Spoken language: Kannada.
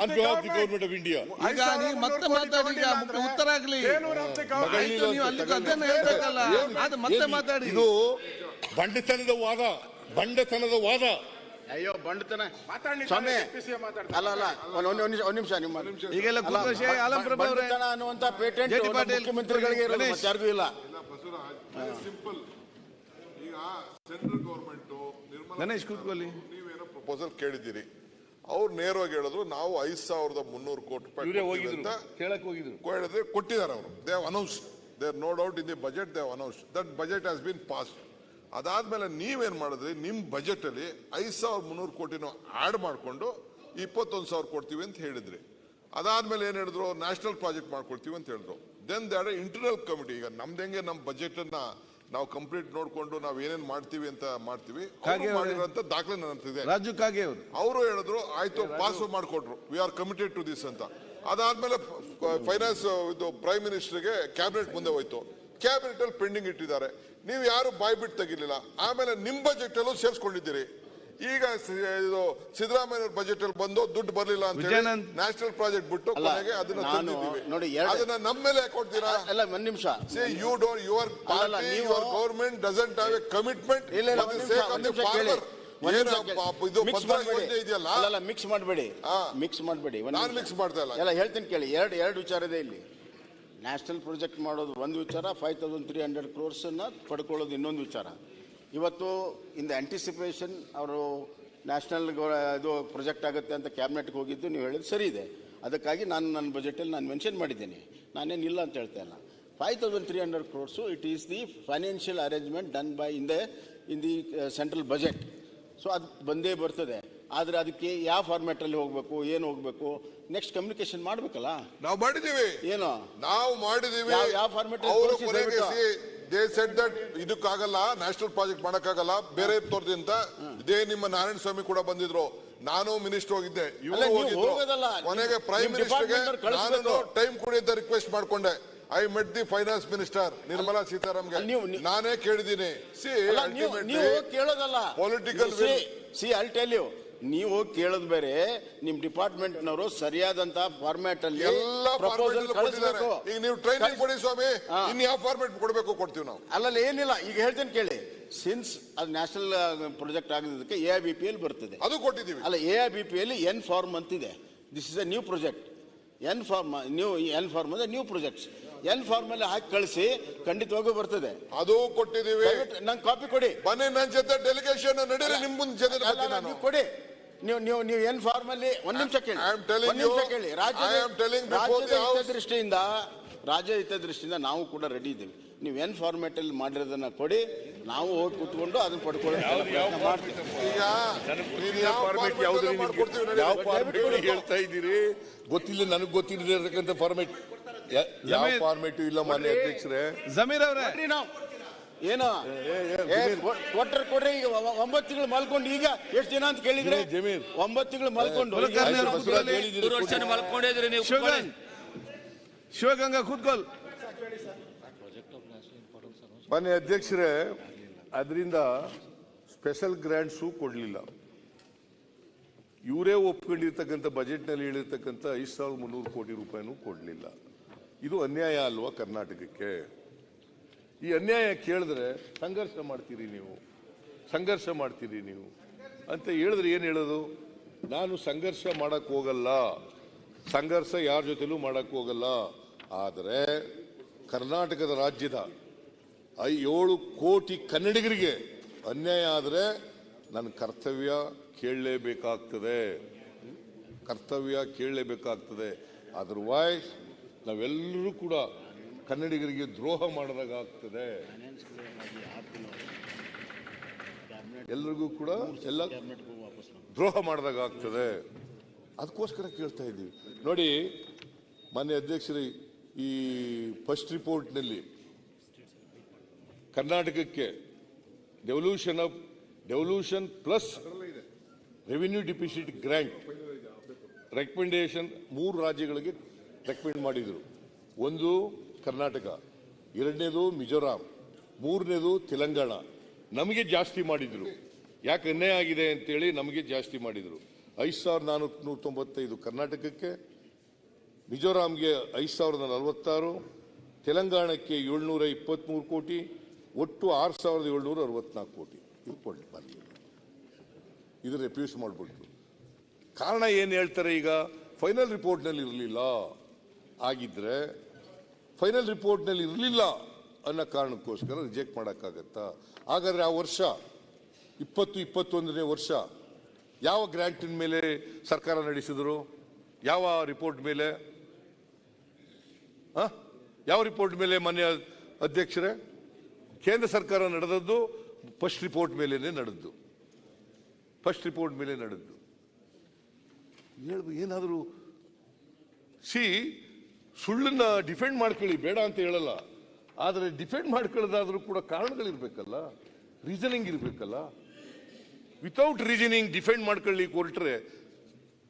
on behalf of the government of India. ಈಗ ನೀವು ಮತ್ತೆ ಮಾತಾಡಿ, ಈಗ ಉತ್ತರ ಆಗ್ಲಿ. ನೀವು ಅಲ್ಲಿ ಅದನ್ನ ಹೇಳ್ಬೇಕಲ್ಲ, ಅದು ಮತ್ತೆ ಮಾತಾಡಿ. ಇದು ಬಂಡತನದ ವಾದ. ಅಯ್ಯೋ ಬಂಡತನ ಸ್ವಾಮಿ ಅಲ್ಲ ಒಂದ್ ನಿಮಿಷ ಈಗೆಲ್ಲ ಬಂಡತನ ಅನ್ನುವಂತ ಪೇಟೆಂಟ್ ಮುಖ್ಯಮಂತ್ರಿಗಳಿಗೆ ಇರೋದು ಯಾರಿಗೂ ಇಲ್ಲ. ಸಿಂಪಲ್. ಈಗ ಸೆಂಟ್ರಲ್ ಗವರ್ಮೆಂಟ್ ಗಣೇಶ್ ಕೂತ್ಕೊಳ್ಳಿ. ನೀವೇನೋ ಪ್ರಪೋಸಲ್ ಕೇಳಿದ್ದೀರಿ, ಅವ್ರು ನೇರವಾಗಿ ಹೇಳಿದ್ರು ನಾವು 5,300 ಕೋಟಿ ರೂಪಾಯಿ ಅಂತ ಕೊಟ್ಟಿದ್ದಾರೆ. ಅವರು they have announced, they are no doubt in the budget, they have announced that budget has been passed. ಅದಾದ್ಮೇಲೆ ನೀವೇನ್ ಮಾಡಿದ್ರಿ, ನಿಮ್ ಬಜೆಟ್ ಅಲ್ಲಿ 5,300 ಕೋಟಿನ ಆಡ್ ಮಾಡಿಕೊಂಡು 21,000 ಕೊಡ್ತೀವಿ ಅಂತ ಹೇಳಿದ್ರಿ. ಅದಾದ್ಮೇಲೆ ಏನ್ ಹೇಳಿದ್ರು, ನ್ಯಾಷನಲ್ ಪ್ರಾಜೆಕ್ಟ್ ಮಾಡ್ಕೊಡ್ತೀವಿ ಅಂತ ಹೇಳಿದ್ರು. Then they are internal committee. ಈಗ ನಮ್ದು ಹೆಂಗೆ ನಮ್ಮ ಬಜೆಟ್ ಅನ್ನ ನಾವು ಕಂಪ್ಲೀಟ್ ನೋಡ್ಕೊಂಡು ನಾವು ಏನೇನ್ ಮಾಡ್ತೀವಿ ಅಂತ ಮಾಡ್ತೀವಿ. ಮಾಡಿರೋಂತ ದಾಖಲೆ ನನ್ನ ಹತ್ರ ಇದೆ. ರಾಜು ಕಾಗೆ ಅವರು ಹೇಳಿದ್ರು ಆಯ್ತು ಪಾಸ್ ಮಾಡ್ಕೊಟ್ರು, we are committed to this ಅಂತ. ಅದಾದ್ಮೇಲೆ ಫೈನಾನ್ಸ್ ಇದು ಪ್ರೈಮ್ ಮಿನಿಸ್ಟರ್ಗೆ ಕ್ಯಾಬಿನೆಟ್ ಮುಂದೆ ಹೋಯ್ತು. ಕ್ಯಾಬಿನೆಟ್ ಅಲ್ಲಿ ಪೆಂಡಿಂಗ್ ಇಟ್ಟಿದ್ದಾರೆ. ನೀವು ಯಾರು ಬಾಯ್ ಬಿಟ್ಟು ತೆಗಿಲಿಲ್ಲ. ಆಮೇಲೆ ನಿಮ್ ಬಜೆಟ್ ಅಲ್ಲೂ ಸೇರಿಸ್ಕೊಂಡಿದ್ದೀರಿ. ಈಗ ಇದು ಸಿದ್ದರಾಮಯ್ಯ ಬಜೆಟ್ ಅಲ್ಲಿ ಬಂದು ದುಡ್ಡು ಬರ್ಲಿಲ್ಲ ಅಂತ ಹೇಳಿ ನ್ಯಾಷನಲ್ ಪ್ರಾಜೆಕ್ಟ್ ಬಿಟ್ಟು ಕೊನೆಗೆ ಅದನ್ನ ತಂದಿದ್ದೀವಿ. ಅದನ್ನ ನಮ್ಮ ಮೇಲೆ ಕೊಡ್ತೀರಾ? ಅಲ್ಲ ಒಂದ್ ನಿಮಿಷ. You don't, your party, your government doesn't have a commitment for the sake of the farmer. Mix ಮಾಡಬೇಡಿ. ನಾನು ಮಿಕ್ಸ್ ಮಾಡ್ತಾ ಇಲ್ಲ. ಎಲ್ಲ ಹೇಳ್ತೀನಿ ಕೇಳಿ. ಎರಡು ವಿಚಾರ ಇದೆ ಇಲ್ಲಿ. ನ್ಯಾಷನಲ್ ಪ್ರಾಜೆಕ್ಟ್ ಮಾಡೋದು ಒಂದು ವಿಚಾರ, 5,300 crores ಪಡ್ಕೊಳ್ಳೋದು ಇನ್ನೊಂದು ವಿಚಾರ. ಇವತ್ತು ಇನ್ ದ ಆಂಟಿಸಿಪೇಷನ್ ಅವರು ನ್ಯಾಷನಲ್ ಇದು ಪ್ರಾಜೆಕ್ಟ್ ಆಗುತ್ತೆ ಅಂತ ಕ್ಯಾಬಿನೆಟ್ಗೆ ಹೋಗಿದ್ದು ನೀವು ಹೇಳಿದ್ದು ಸರಿ ಇದೆ. ಅದಕ್ಕಾಗಿ ನಾನು ನನ್ನ ಬಜೆಟಲ್ಲಿ ನಾನು ಮೆನ್ಷನ್ ಮಾಡಿದ್ದೀನಿ, ನಾನೇನಿಲ್ಲ ಅಂತ ಹೇಳ್ತಾ ಇಲ್ಲ. 5,300 crores it is the financial arrangement done by in the central budget. So ಅದು ಬಂದೇ ಬರ್ತದೆ. ಆದ್ರೆ ಅದಕ್ಕೆ ಯಾವ ಫಾರ್ಮ್ಯಾಟ್ ಅಲ್ಲಿ ಹೋಗ್ಬೇಕು, ಏನು ಹೋಗ್ಬೇಕು, ನೆಕ್ಸ್ಟ್ ಕಮ್ಯುನಿಕೇಶನ್ ಮಾಡ್ಬೇಕಲ್ಲ. ನಾವು ಮಾಡಿದೀವಿ. ಏನು ನಾವು ಮಾಡಿದೀವಿ? ಯಾವ ಫಾರ್ಮ್ಯಾಟ್? ದೇ ಸೆಡ್ ದಟ್ ಇದಕ್ಕಾಗಲ್ಲ, ನ್ಯಾಷನಲ್ ಪ್ರಾಜೆಕ್ಟ್ ಮಾಡಕ್ಕಾಗಲ್ಲ, ಬೇರೆ ತೋರ್ದಿ ಅಂತ. ಇದೇ ನಿಮ್ಮ ನಾರಾಯಣ ಸ್ವಾಮಿ ಕೂಡ ಬಂದಿದ್ರು, ನಾನು ಮಿನಿಸ್ಟರ್ ಹೋಗಿದ್ದೆ, ಇವರು ಹೋಗಿದ್ರು. ಕೊನೆಗೆ ಪ್ರೈಮ್ ಮಿನಿಸ್ಟರ್ಗೆ ನಾನು ಟೈಮ್ ಕೊಡಿ ಅಂತ ರಿಕ್ವೆಸ್ಟ್ ಮಾಡ್ಕೊಂಡೆ. I met the finance minister Nirmala ಸೀತಾರಾಮನ್ಗೆ ನಾನೇ ಕೇಳಿದ್ದೀನಿ. ಕೇಳೋದಲ್ಲ ಪೊಲಿಟಿಕಲ್ ಐ ಟೆಲ್ ಯು, ನೀವು ಕೇಳೋದು ಬೇರೆ, ನಿಮ್ ಡಿಪಾರ್ಟ್ಮೆಂಟ್ ನವರು ಸರಿಯಾದಂತ ಫಾರ್ಮ್ಯಾಟ್ ಅಲ್ಲಿ ಎಲ್ಲ ಪ್ರಪೋಸಲ್ ಕೊಟ್ಟಿದ್ದಾರೆ. ಈಗ ನೀವು ಟ್ರೈನಿಂಗ್ ಕೊಡಿ ಸ್ವಾಮಿ, ಇನ್ ಯಾವ ಫಾರ್ಮ್ಯಾಟ್ ಕೊಡಬೇಕು ಕೊಡ್ತೀವಿ ನಾವು. ಅಲ್ಲಲ್ಲ ಏನಿಲ್ಲ, ಈಗ ಹೇಳ್ತೇನೆ ಕೇಳಿ. ಸಿನ್ಸ್ ಅದು ನ್ಯಾಷನಲ್ ಪ್ರಾಜೆಕ್ಟ್ ಆಗಿದ್ದಕ್ಕೆ AIBP ಅಲ್ಲಿ ಬರ್ತದೆ, ಅದು ಕೊಟ್ಟಿದ್ದೀವಿ. ಅಲ್ಲ AIBP ಅಲ್ಲಿ N ಫಾರ್ಮ್ ಅಂತಿದೆ. This is a new project. N form ಅಂದ್ರೆ ನ್ಯೂ ಪ್ರಾಜೆಕ್ಟ್ಸ್. N ಫಾರ್ಮ್ ಅಲ್ಲಿ ಹಾಕಿ ಕಳಿಸಿ, ಖಂಡಿತವಾಗೂ ಬರ್ತದೆ. ಅದು ಕೊಟ್ಟಿದ್ದೀವಿ. ನಂಗೆ ಕಾಪಿ ಕೊಡಿ. ಬನ್ನಿ ನನ್ನ ಜೊತೆ ಡೆಲಿಗೇಷನ್ ನಡೀರಿ, ನಿಮ್ ಮುಂದೆ ಜೊತೆ ಕೊಡಿ. ನೀವು N ಫಾರ್ಮ್ ಅಲ್ಲಿ ಒಂದ್ ನಿಮಿಷ ಕೇಳಿ. ರಾಜ್ಯ ಹಿತದೃಷ್ಟಿಯಿಂದ ನಾವು ಕೂಡ ರೆಡಿ ಇದ್ದೀವಿ. ನೀವು N ಫಾರ್ಮ್ಯಾಟ್ ಅಲ್ಲಿ ಮಾಡಿರೋದನ್ನ ಕೊಡಿ, ನಾವು ಹೋಗಿ ಕೂತ್ಕೊಂಡು ಅದನ್ನ ಪಡ್ಕೊಳ್ಳಿ. ಹೇಳ್ತಾ ಇದ್ದೀರಿ ಗೊತ್ತಿಲ್ಲ, ನನಗೆ ಗೊತ್ತಿರತಕ್ಕಂಥ ಫಾರ್ಮೆಟ್ ಯಾವ ಫಾರ್ಮೆಟ್ ಇಲ್ಲ. ಮಾನ್ಯ ಅಧ್ಯಕ್ಷರೇ, ಜಮೀರ್ ಅವರೇ, ಏನು ಕೊಟ್ರೆ ಈಗ 9 ತಿಂಗಳು ಮಲ್ಕೊಂಡು, ಈಗ ಎಷ್ಟು ದಿನ ಅಂತ ಕೇಳಿದ್ರೆ 9 ತಿಂಗಳು ಮಲ್ಕೊಂಡು ಶಿವಗಂಗಾ ಕೂತ್ಕೊಲ್. ಮಾನ್ಯ ಅಧ್ಯಕ್ಷರೇ, ಅದರಿಂದ ಸ್ಪೆಷಲ್ ಗ್ರಾಂಟ್ಸು ಕೊಡಲಿಲ್ಲ. ಇವರೇ ಒಪ್ಕೊಂಡಿರ್ತಕ್ಕಂಥ ಬಜೆಟ್ನಲ್ಲಿ ಹೇಳಿರ್ತಕ್ಕಂಥ 5,300 ಕೋಟಿ ರೂಪಾಯಿನೂ ಕೊಡಲಿಲ್ಲ. ಇದು ಅನ್ಯಾಯ ಅಲ್ವಾ ಕರ್ನಾಟಕಕ್ಕೆ? ಈ ಅನ್ಯಾಯ ಕೇಳಿದ್ರೆ ಸಂಘರ್ಷ ಮಾಡ್ತೀರಿ ನೀವು ಅಂತ ಹೇಳಿದ್ರೆ ಏನು ಹೇಳೋದು? ನಾನು ಸಂಘರ್ಷ ಮಾಡಕ್ ಹೋಗಲ್ಲ, ಸಂಘರ್ಷ ಯಾರ ಜೊತೆಲೂ ಮಾಡಕ್ ಹೋಗಲ್ಲ. ಆದರೆ ಕರ್ನಾಟಕದ ರಾಜ್ಯದ 7 ಕೋಟಿ ಕನ್ನಡಿಗರಿಗೆ ಅನ್ಯಾಯ ಆದರೆ ನನ್ನ ಕರ್ತವ್ಯ ಕೇಳಲೇಬೇಕಾಗ್ತದೆ. ಅದರ್ವೈಸ್ ನಾವೆಲ್ಲರೂ ಕೂಡ ಕನ್ನಡಿಗರಿಗೆ ದ್ರೋಹ ಮಾಡಿದಾಗ್ತದೆ. ಎಲ್ರಿಗೂ ಕೂಡ ಎಲ್ಲ ದ್ರೋಹ ಮಾಡಿದಾಗ್ತದೆ. ಅದಕ್ಕೋಸ್ಕರ ಕೇಳ್ತಾ ಇದ್ದೀವಿ. ನೋಡಿ ಮಾನ್ಯ ಅಧ್ಯಕ್ಷರೇ, ಈ ಫಸ್ಟ್ ರಿಪೋರ್ಟ್ನಲ್ಲಿ ಕರ್ನಾಟಕಕ್ಕೆ devolution plus revenue deficit grant recommendation 3 ರಾಜ್ಯಗಳಿಗೆ ರೆಕಮೆಂಡ್ ಮಾಡಿದರು. ಒಂದು ಕರ್ನಾಟಕ, 2ನೇದು ಮಿಜೋರಾಂ, 3ನೇದು ತೆಲಂಗಾಣ. ನಮಗೆ ಜಾಸ್ತಿ ಮಾಡಿದ್ರು. ಯಾಕೆ ಅನ್ಯಾಯ ಆಗಿದೆ ಅಂತೇಳಿ ನಮಗೆ ಜಾಸ್ತಿ ಮಾಡಿದ್ರು. 5,495 ಕರ್ನಾಟಕಕ್ಕೆ, ಮಿಜೋರಾಂಗೆ 5,046, ತೆಲಂಗಾಣಕ್ಕೆ 723 ಕೋಟಿ, ಒಟ್ಟು 6,764 ಕೋಟಿ. ಇದು ಕೊಡ್ಲಿ ಬರಲಿ, ಇದು ರೆಫ್ಯೂಸ್ ಮಾಡಿಬಿಟ್ರು. ಕಾರಣ ಏನು ಹೇಳ್ತಾರೆ ಈಗ? ಫೈನಲ್ ರಿಪೋರ್ಟ್ನಲ್ಲಿ ಇರಲಿಲ್ಲ. ಆಗಿದ್ರೆ ಫೈನಲ್ ರಿಪೋರ್ಟ್ನಲ್ಲಿ ಇರಲಿಲ್ಲ ಅನ್ನೋ ಕಾರಣಕ್ಕೋಸ್ಕರ ರಿಜೆಕ್ಟ್ ಮಾಡೋಕ್ಕಾಗತ್ತಾ? ಹಾಗಾದ್ರೆ ಆ ವರ್ಷ 2021ನೇ ವರ್ಷ ಯಾವ ಗ್ರಾಂಟಿನ ಮೇಲೆ ಸರ್ಕಾರ ನಡೆಸಿದ್ರು? ಯಾವ ರಿಪೋರ್ಟ್ ಮೇಲೆ? ಯಾವ ರಿಪೋರ್ಟ್ ಮೇಲೆ ಮಾನ್ಯ ಅಧ್ಯಕ್ಷರೇ? ಕೇಂದ್ರ ಸರ್ಕಾರ ನಡೆದದ್ದು ಫಸ್ಟ್ ರಿಪೋರ್ಟ್ ಮೇಲೇನೆ ನಡೆದ್ದು. ಫಸ್ಟ್ ರಿಪೋರ್ಟ್ ಮೇಲೆ ನಡೆದ್ದು. ಏನಾದರೂ ಸುಳ್ಳನ್ನ ಡಿಫೆಂಡ್ ಮಾಡ್ಕೊಳ್ಳಿ, ಬೇಡ ಅಂತ ಹೇಳಲ್ಲ. ಆದರೆ ಡಿಫೆಂಡ್ ಮಾಡ್ಕೊಳ್ಳೋದಾದ್ರೂ ಕೂಡ ಕಾರಣಗಳಿರ್ಬೇಕಲ್ಲ, ರೀಸನಿಂಗ್ ಇರಬೇಕಲ್ಲ. ವಿತೌಟ್ ರೀಸನಿಂಗ್ ಡಿಫೆಂಡ್ ಮಾಡ್ಕೊಳ್ಳಿಕ್ಕೆ ಹೊರಟ್ರೆ